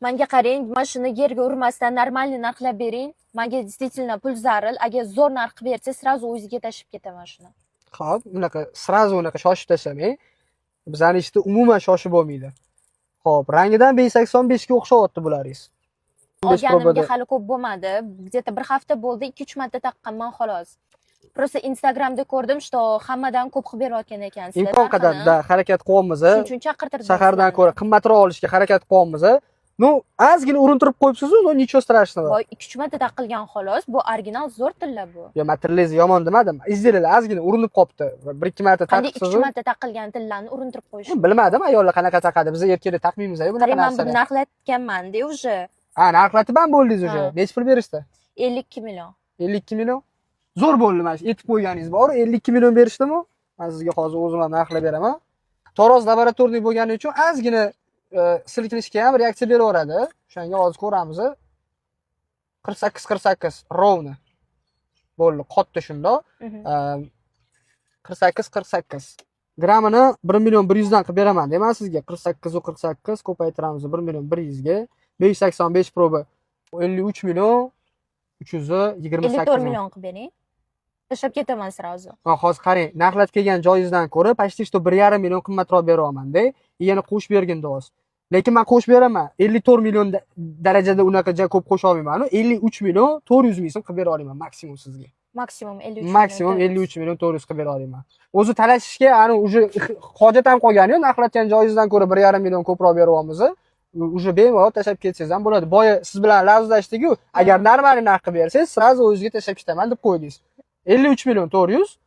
Menga qarang, mana shuni yerga urmasdan normalniy narxlab bering. Menga действительно pul zaril. Agar zo'r narx qilib bersa, sразу o'ziga tashib ketaman shuni. Xo'p, unaqa sразу unaqa shoshib tashlamang. Bizning ishda umuman shoshib bo'lmaydi. Xo'p, rangidan B85 ga o'xshayapti bularingiz. Olganimga hali ko'p bo'lmadi. Где-то bir hafta bo'ldi, 2-3 marta taqqanman xolos. Просто Instagramda ko'rdim, что hammadan ko'p qilib berayotgan ekansizlar. Imkon qadar harakat qilyapmiz. Shuning uchun chaqirtirdim. Shahardan ko'ra qimmatroq olishga harakat qilyapmiz. Ну, ozgina urintirib qo'yibsiz-ku, no ничего страшного. Voy, 2-3 marta taqilgan xolos. Bu original zo'r tilla bu. Yo, men tillangizni yomon demadim. Izdilar ozgina urinib qolibdi. 1-2 marta taqsiz. 2-3 marta taqilgan tillarni urintirib qo'yish. Bilmadim, ayollar qanaqa taqadi. Biz erkaklar taqmaymiz-ku bunaqa Men narsani. buni narxlatganman-da уже. Ha, narxlatib ham bo'ldingiz уже. Necha pul berishdi? 52 million. 52 million. Zo'r bo'ldi mana shu etib qo'yganingiz bor. 52 million berishdimi? Men sizga hozir o'zim ham narxlab beraman. Taroz laboratoriy bo'lgani uchun ozgina silkinishga ham reaksiya beraveradi. O'shanga hozir ko'ramiz. 48 ровно. Bo'ldi, qotdi shunda. 48. Grammini 1 million 100 dan qilib beraman deyman sizga. 48 ko'paytiramiz 1 million 100 ga. 585 proba 53 million 328 54 million qilib bering. Tashlab ketaman sразу. Ha, hozir qarang, narxlatib kelgan joyingizdan ko'ra почти что 1,5 million qimmatroq beryapman-da. Yana qo'shib bergin do'st. Lekin men qo'shib beraman. 54 million darajada unaqa ko'p qo'sha olmayman. 53 million 400 ming so'm qilib bera olaman maksimum sizga. Maksimum 53 million. Maksimum 53 million 400 qilib bera olaman. O'zi talashishga, ani уже hojat ham qolgani-yu, narxlatgan joyingizdan ko'ra 1,5 million ko'proq beryapmiz. Уже bemalol tashlab ketsangiz ham bo'ladi. Boya siz bilan lavzlashdik-ku, agar normalniy narx qilib bersangiz, sразу o'zingizga tashlab ketaman deb qo'ydingiz. 53 million 400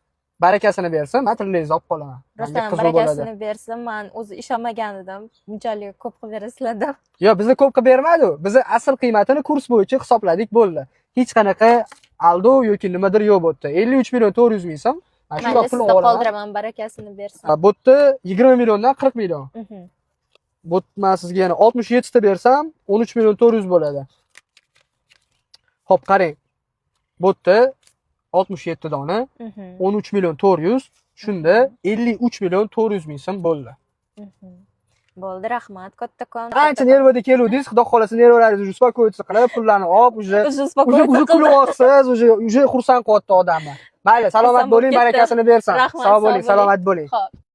barakasini bersa, men tillangizni olib qolaman. Rostdan barakasini bersa, men o'zi ishonmagan edim. Bunchalik ko'p qilib berasizlar deb. Yo, bizga ko'p qilib bermadi-ku. Biz asl qiymatini kurs bo'yicha hisobladik bo'ldi. Hech qanaqa aldov yoki nimadir yo'q bo'tdi. 53 million 400 ming so'm. Mana shu pul olaman. Qoldiraman barakasini bersam. Bo'tdi 20 milliondan 40 million. Bo'tma sizga yana 67 ta bersam 13 million 400 bo'ladi. Xo'p, qarang. Bo'tdi 67 dona 13 million 400, shunda 53 million 400 ming so'm bo'ldi. Bo'ldi, rahmat, kattakon. Ancha nervada keluvdingiz, xudo xolasa nervalaringizni uspokoyitsa qilib, pullarni olib, уже kulib olsangiz, уже xursand qilyapti odamni. Mayli, salomat bo'ling, barakasini bersin. Sog' bo'ling, salomat bo'ling.